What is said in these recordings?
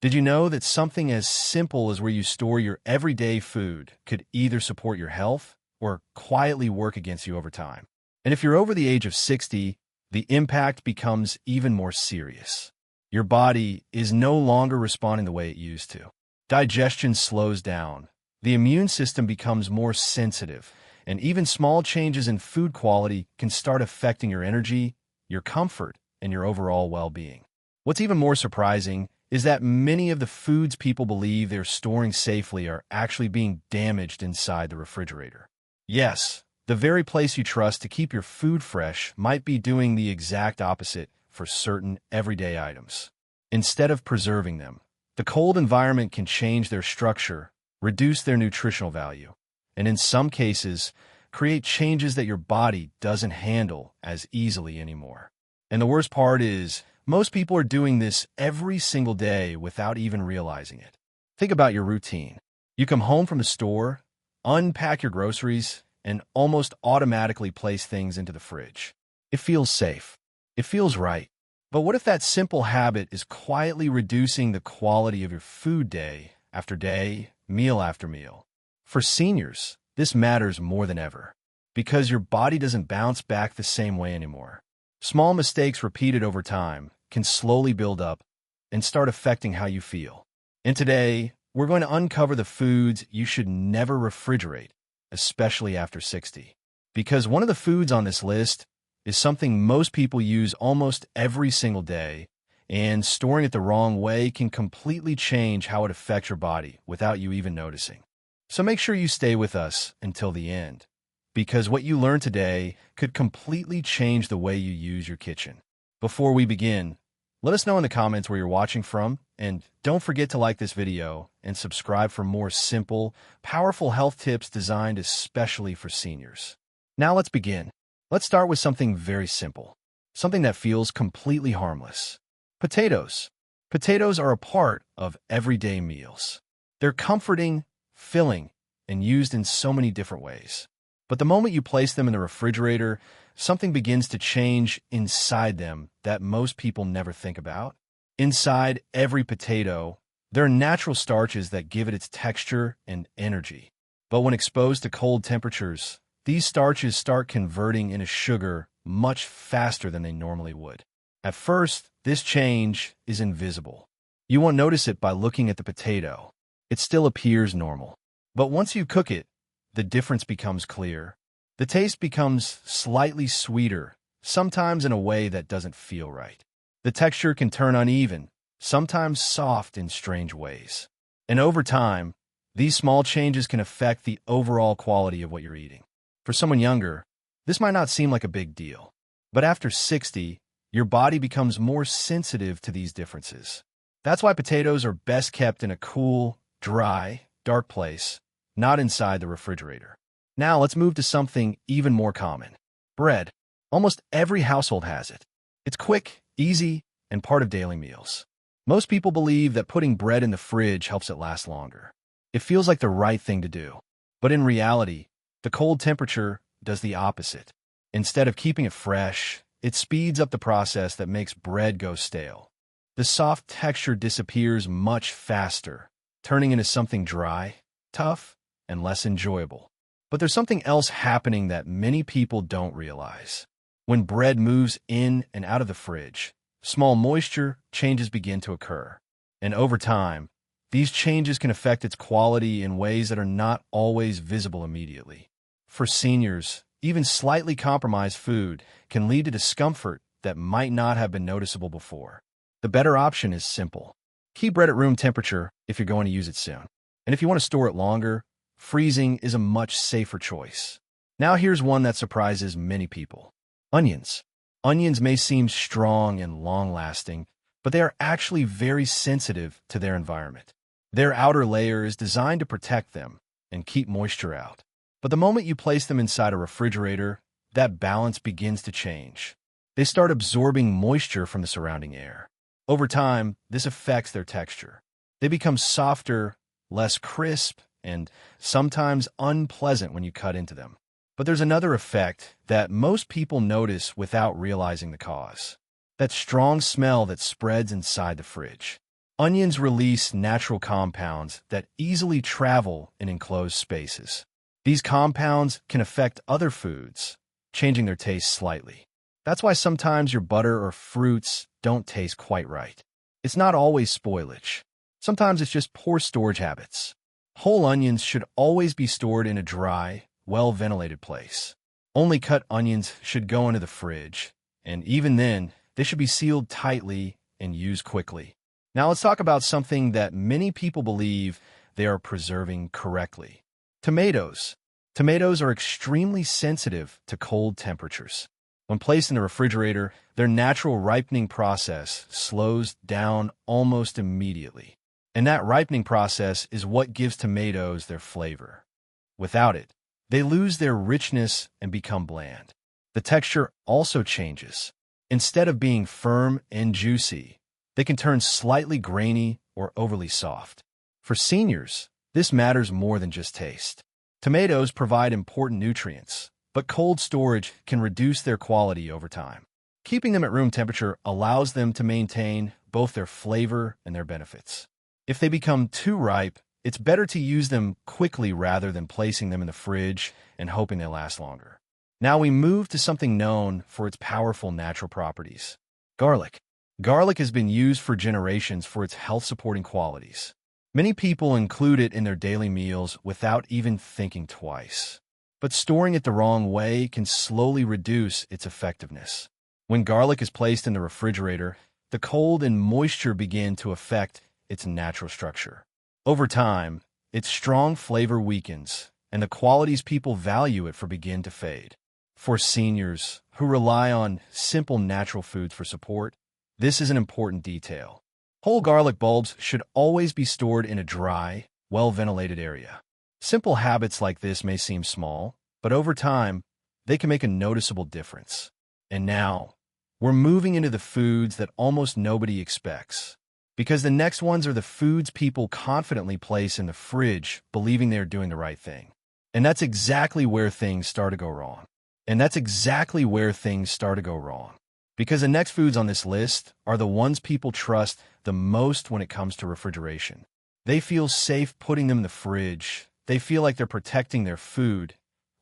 Did you know that something as simple as where you store your everyday food could either support your health or quietly work against you over time? And if you're over the age of 60, the impact becomes even more serious. Your body is no longer responding the way it used to. Digestion slows down, the immune system becomes more sensitive, and even small changes in food quality can start affecting your energy, your comfort, and your overall well-being. What's even more surprising is that many of the foods people believe they're storing safely are actually being damaged inside the refrigerator. Yes, the very place you trust to keep your food fresh might be doing the exact opposite for certain everyday items. Instead of preserving them, the cold environment can change their structure, reduce their nutritional value, and in some cases, create changes that your body doesn't handle as easily anymore. And the worst part is, most people are doing this every single day without even realizing it. Think about your routine. You come home from the store, unpack your groceries, and almost automatically place things into the fridge. It feels safe. It feels right. But what if that simple habit is quietly reducing the quality of your food day after day, meal after meal? For seniors, this matters more than ever because your body doesn't bounce back the same way anymore. Small mistakes repeated over time can slowly build up and start affecting how you feel. And today, we're going to uncover the foods you should never refrigerate, especially after 60. Because one of the foods on this list is something most people use almost every single day, and storing it the wrong way can completely change how it affects your body without you even noticing. So make sure you stay with us until the end, because what you learn today could completely change the way you use your kitchen. Before we begin, let us know in the comments where you're watching from, and don't forget to like this video and subscribe for more simple, powerful health tips designed especially for seniors. Now let's begin. Let's start with something very simple, something that feels completely harmless. Potatoes. Potatoes are a part of everyday meals. They're comforting, filling, and used in so many different ways. But the moment you place them in the refrigerator, something begins to change inside them that most people never think about. Inside every potato, there are natural starches that give it its texture and energy. But when exposed to cold temperatures, these starches start converting into sugar much faster than they normally would. At first, this change is invisible. You won't notice it by looking at the potato. It still appears normal. But once you cook it, the difference becomes clear. The taste becomes slightly sweeter, sometimes in a way that doesn't feel right. The texture can turn uneven, sometimes soft in strange ways. And over time, these small changes can affect the overall quality of what you're eating. For someone younger, this might not seem like a big deal. But after 60, your body becomes more sensitive to these differences. That's why potatoes are best kept in a cool, dry, dark place, not inside the refrigerator. Now let's move to something even more common. Bread. Almost every household has it. It's quick, easy, and part of daily meals. Most people believe that putting bread in the fridge helps it last longer. It feels like the right thing to do. But in reality, the cold temperature does the opposite. Instead of keeping it fresh, it speeds up the process that makes bread go stale. The soft texture disappears much faster, turning into something dry, tough, and less enjoyable. But there's something else happening that many people don't realize. When bread moves in and out of the fridge, small moisture changes begin to occur. And over time, these changes can affect its quality in ways that are not always visible immediately. For seniors, even slightly compromised food can lead to discomfort that might not have been noticeable before. The better option is simple. Keep bread at room temperature if you're going to use it soon. And if you want to store it longer, freezing is a much safer choice. Now here's one that surprises many people. Onions. Onions may seem strong and long-lasting, but they are actually very sensitive to their environment. Their outer layer is designed to protect them and keep moisture out. But the moment you place them inside a refrigerator, that balance begins to change. They start absorbing moisture from the surrounding air. Over time, this affects their texture. They become softer, less crisp, and sometimes unpleasant when you cut into them. But there's another effect that most people notice without realizing the cause. That strong smell that spreads inside the fridge. Onions release natural compounds that easily travel in enclosed spaces. These compounds can affect other foods, changing their taste slightly. That's why sometimes your butter or fruits don't taste quite right. It's not always spoilage. Sometimes it's just poor storage habits. Whole onions should always be stored in a dry, well-ventilated place. Only cut onions should go into the fridge, and even then, they should be sealed tightly and used quickly. Now let's talk about something that many people believe they are preserving correctly. Tomatoes. Tomatoes are extremely sensitive to cold temperatures. When placed in the refrigerator, their natural ripening process slows down almost immediately. And that ripening process is what gives tomatoes their flavor. Without it, they lose their richness and become bland. The texture also changes. Instead of being firm and juicy, they can turn slightly grainy or overly soft. For seniors, this matters more than just taste. Tomatoes provide important nutrients, but cold storage can reduce their quality over time. Keeping them at room temperature allows them to maintain both their flavor and their benefits. If they become too ripe, it's better to use them quickly rather than placing them in the fridge and hoping they last longer. Now we move to something known for its powerful natural properties. Garlic. Garlic has been used for generations for its health-supporting qualities. Many people include it in their daily meals without even thinking twice. But storing it the wrong way can slowly reduce its effectiveness. When garlic is placed in the refrigerator, the cold and moisture begin to affect its natural structure. Over time, its strong flavor weakens, and the qualities people value it for begin to fade. For seniors who rely on simple natural foods for support, this is an important detail. Whole garlic bulbs should always be stored in a dry, well-ventilated area. Simple habits like this may seem small, but over time, they can make a noticeable difference. And now, we're moving into the foods that almost nobody expects. Because the next ones are the foods people confidently place in the fridge, believing they're doing the right thing. And that's exactly where things start to go wrong. Because the next foods on this list are the ones people trust the most when it comes to refrigeration. They feel safe putting them in the fridge. They feel like they're protecting their food.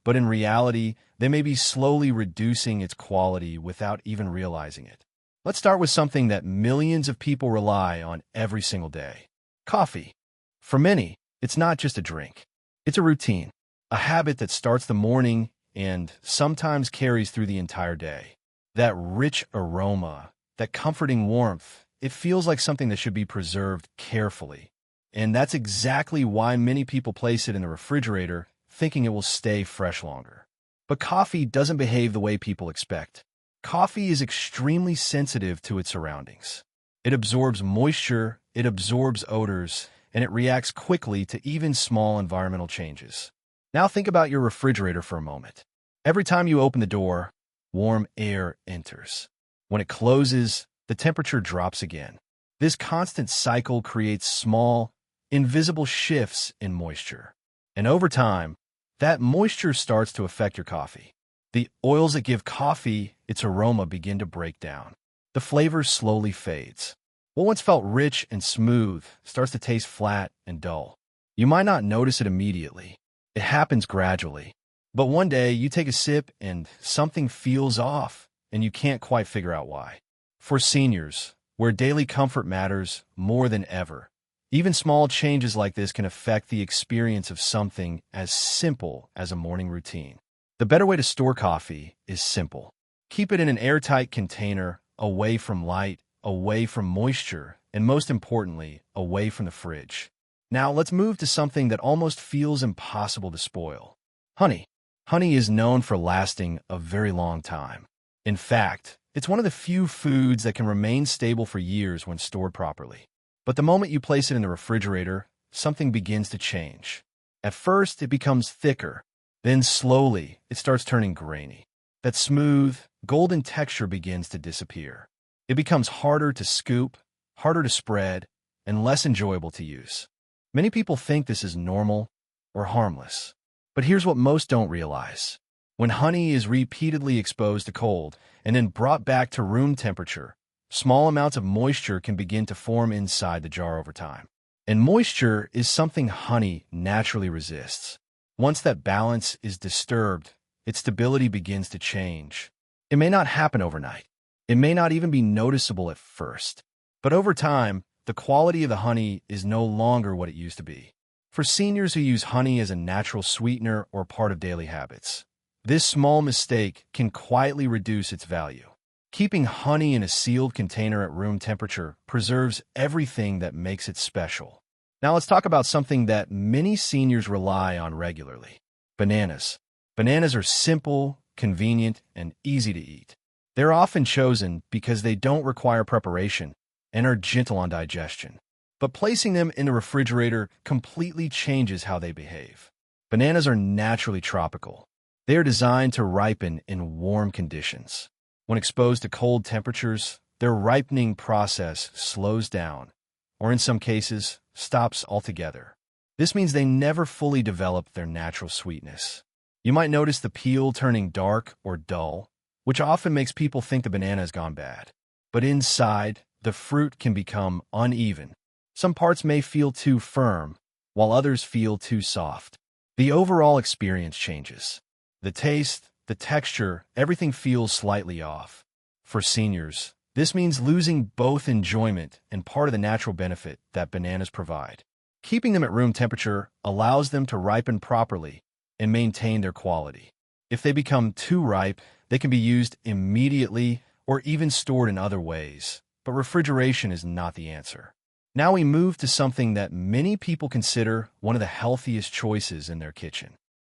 But in reality, they may be slowly reducing its quality without even realizing it. Let's start with something that millions of people rely on every single day. Coffee. For many, it's not just a drink. It's a routine, a habit that starts the morning and sometimes carries through the entire day. That rich aroma, that comforting warmth, it feels like something that should be preserved carefully. And that's exactly why many people place it in the refrigerator, thinking it will stay fresh longer. But coffee doesn't behave the way people expect. Coffee is extremely sensitive to its surroundings. It absorbs moisture, it absorbs odors, and it reacts quickly to even small environmental changes. Now think about your refrigerator for a moment. Every time you open the door, warm air enters. When it closes, the temperature drops again. This constant cycle creates small, invisible shifts in moisture. And over time, that moisture starts to affect your coffee. The oils that give coffee its aroma begin to break down. The flavor slowly fades. What once felt rich and smooth starts to taste flat and dull. You might not notice it immediately. It happens gradually. But one day you take a sip and something feels off, and you can't quite figure out why. For seniors, where daily comfort matters more than ever, even small changes like this can affect the experience of something as simple as a morning routine. The better way to store coffee is simple. Keep it in an airtight container, away from light, away from moisture, and most importantly, away from the fridge. Now let's move to something that almost feels impossible to spoil. Honey. Honey is known for lasting a very long time. In fact, it's one of the few foods that can remain stable for years when stored properly. But the moment you place it in the refrigerator, something begins to change. At first, it becomes thicker. Then slowly, it starts turning grainy. That smooth, golden texture begins to disappear. It becomes harder to scoop, harder to spread, and less enjoyable to use. Many people think this is normal or harmless. But here's what most don't realize. When honey is repeatedly exposed to cold and then brought back to room temperature, small amounts of moisture can begin to form inside the jar over time. And moisture is something honey naturally resists. Once that balance is disturbed, its stability begins to change. It may not happen overnight. It may not even be noticeable at first. But over time, the quality of the honey is no longer what it used to be. For seniors who use honey as a natural sweetener or part of daily habits, this small mistake can quietly reduce its value. Keeping honey in a sealed container at room temperature preserves everything that makes it special. Now let's talk about something that many seniors rely on regularly: bananas. Bananas are simple, convenient, and easy to eat. They're often chosen because they don't require preparation and are gentle on digestion. But placing them in the refrigerator completely changes how they behave. Bananas are naturally tropical. They are designed to ripen in warm conditions. When exposed to cold temperatures, their ripening process slows down, or in some cases, stops altogether. This means they never fully develop their natural sweetness. You might notice the peel turning dark or dull, which often makes people think the banana has gone bad. But inside, the fruit can become uneven. Some parts may feel too firm, while others feel too soft. The overall experience changes. The taste, the texture, everything feels slightly off. For seniors, this means losing both enjoyment and part of the natural benefit that bananas provide. Keeping them at room temperature allows them to ripen properly and maintain their quality. If they become too ripe, they can be used immediately or even stored in other ways, but refrigeration is not the answer. Now we move to something that many people consider one of the healthiest choices in their kitchen: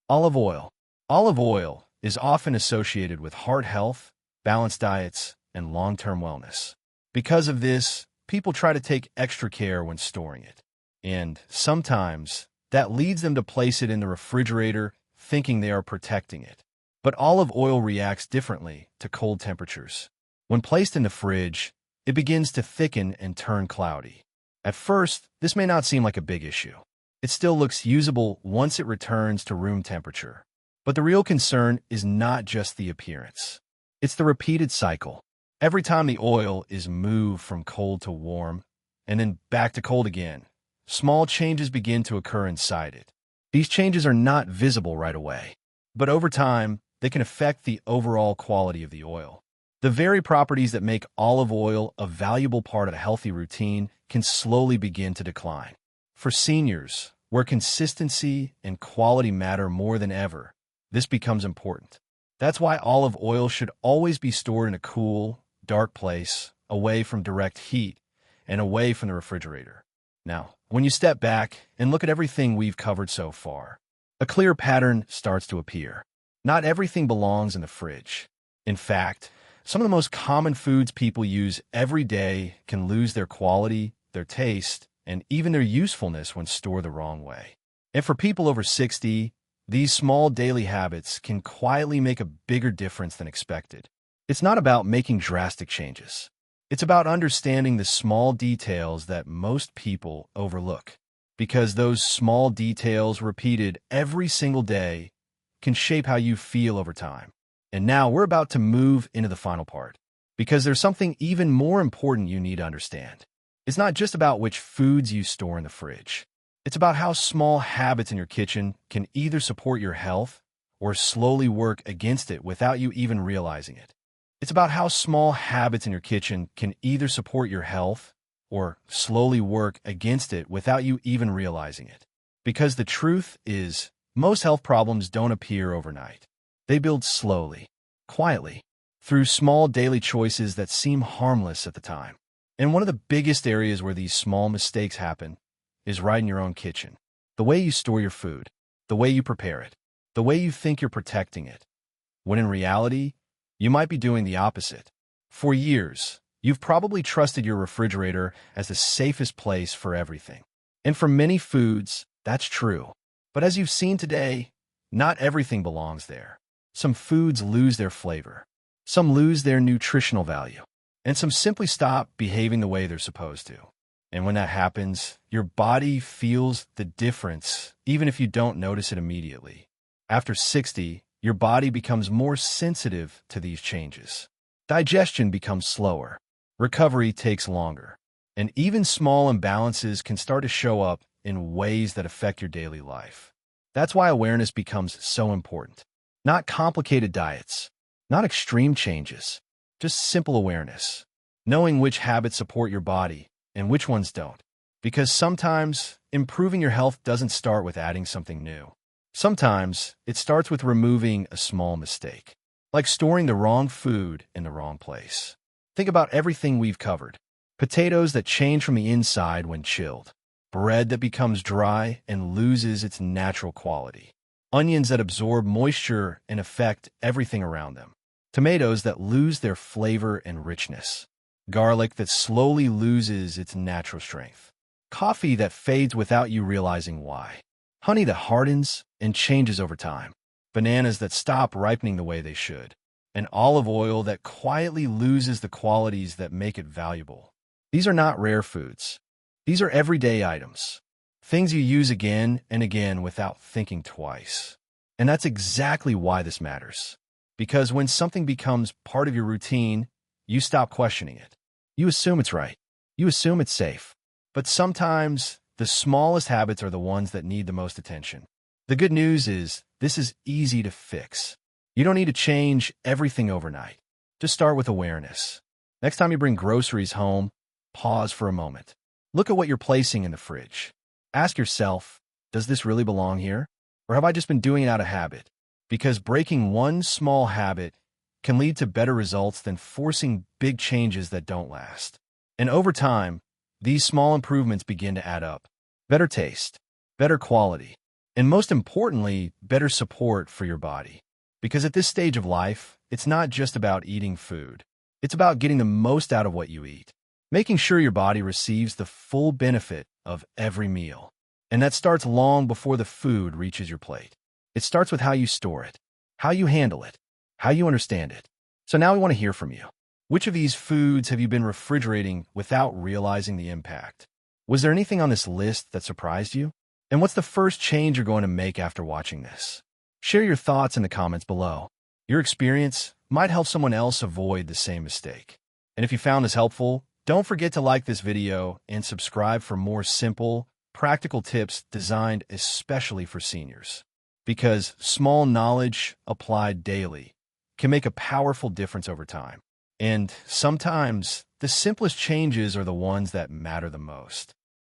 olive oil. Olive oil is often associated with heart health, balanced diets, and long-term wellness. Because of this, people try to take extra care when storing it. And sometimes, that leads them to place it in the refrigerator thinking they are protecting it. But olive oil reacts differently to cold temperatures. When placed in the fridge, it begins to thicken and turn cloudy. At first, this may not seem like a big issue. It still looks usable once it returns to room temperature. But the real concern is not just the appearance. It's the repeated cycle. Every time the oil is moved from cold to warm, and then back to cold again, small changes begin to occur inside it. These changes are not visible right away, but over time, they can affect the overall quality of the oil. The very properties that make olive oil a valuable part of a healthy routine can slowly begin to decline. For seniors, where consistency and quality matter more than ever, this becomes important. That's why olive oil should always be stored in a cool, dark place, away from direct heat, and away from the refrigerator. Now, when you step back and look at everything we've covered so far, a clear pattern starts to appear. Not everything belongs in the fridge. In fact, some of the most common foods people use every day can lose their quality, their taste, and even their usefulness when stored the wrong way. And for people over 60, these small daily habits can quietly make a bigger difference than expected. It's not about making drastic changes. It's about understanding the small details that most people overlook, because those small details repeated every single day can shape how you feel over time. And now we're about to move into the final part, because there's something even more important you need to understand. It's not just about which foods you store in the fridge. It's about how small habits in your kitchen can either support your health or slowly work against it without you even realizing it. It's about how small habits in your kitchen can either support your health or slowly work against it without you even realizing it. Because the truth is, most health problems don't appear overnight. They build slowly, quietly, through small daily choices that seem harmless at the time. And one of the biggest areas where these small mistakes happen is right in your own kitchen. The way you store your food, the way you prepare it, the way you think you're protecting it, when in reality, you might be doing the opposite. For years, you've probably trusted your refrigerator as the safest place for everything. And for many foods, that's true. But as you've seen today, not everything belongs there. Some foods lose their flavor. Some lose their nutritional value. And some simply stop behaving the way they're supposed to. And when that happens, your body feels the difference, even if you don't notice it immediately. After 60, your body becomes more sensitive to these changes. Digestion becomes slower. recovery takes longer, and even small imbalances can start to show up in ways that affect your daily life. That's why awareness becomes so important. Not complicated diets, not extreme changes, just simple awareness. Knowing which habits support your body and which ones don't. Because sometimes improving your health doesn't start with adding something new. Sometimes it starts with removing a small mistake, like storing the wrong food in the wrong place. Think about everything we've covered. Potatoes that change from the inside when chilled. Bread that becomes dry and loses its natural quality. Onions that absorb moisture and affect everything around them. Tomatoes that lose their flavor and richness. Garlic that slowly loses its natural strength. Coffee that fades without you realizing why. Honey that hardens and changes over time. Bananas that stop ripening the way they should. And olive oil that quietly loses the qualities that make it valuable. These are not rare foods. These are everyday items. Things you use again and again without thinking twice. And that's exactly why this matters. Because when something becomes part of your routine, you stop questioning it. You assume it's right. You assume it's safe. But sometimes, the smallest habits are the ones that need the most attention. The good news is, this is easy to fix. You don't need to change everything overnight. Just start with awareness. Next time you bring groceries home, pause for a moment. Look at what you're placing in the fridge. Ask yourself, does this really belong here? Or have I just been doing it out of habit? Because breaking one small habit can lead to better results than forcing big changes that don't last. And over time, these small improvements begin to add up. Better taste, better quality, and most importantly, better support for your body. Because at this stage of life, it's not just about eating food. It's about getting the most out of what you eat, making sure your body receives the full benefit of every meal. And that starts long before the food reaches your plate. It starts with how you store it, how you handle it, how you understand it. So now we want to hear from you. Which of these foods have you been refrigerating without realizing the impact? Was there anything on this list that surprised you? And what's the first change you're going to make after watching this? Share your thoughts in the comments below. Your experience might help someone else avoid the same mistake. And if you found this helpful, don't forget to like this video and subscribe for more simple, practical tips designed especially for seniors. Because small knowledge applied daily can make a powerful difference over time. And sometimes, the simplest changes are the ones that matter the most.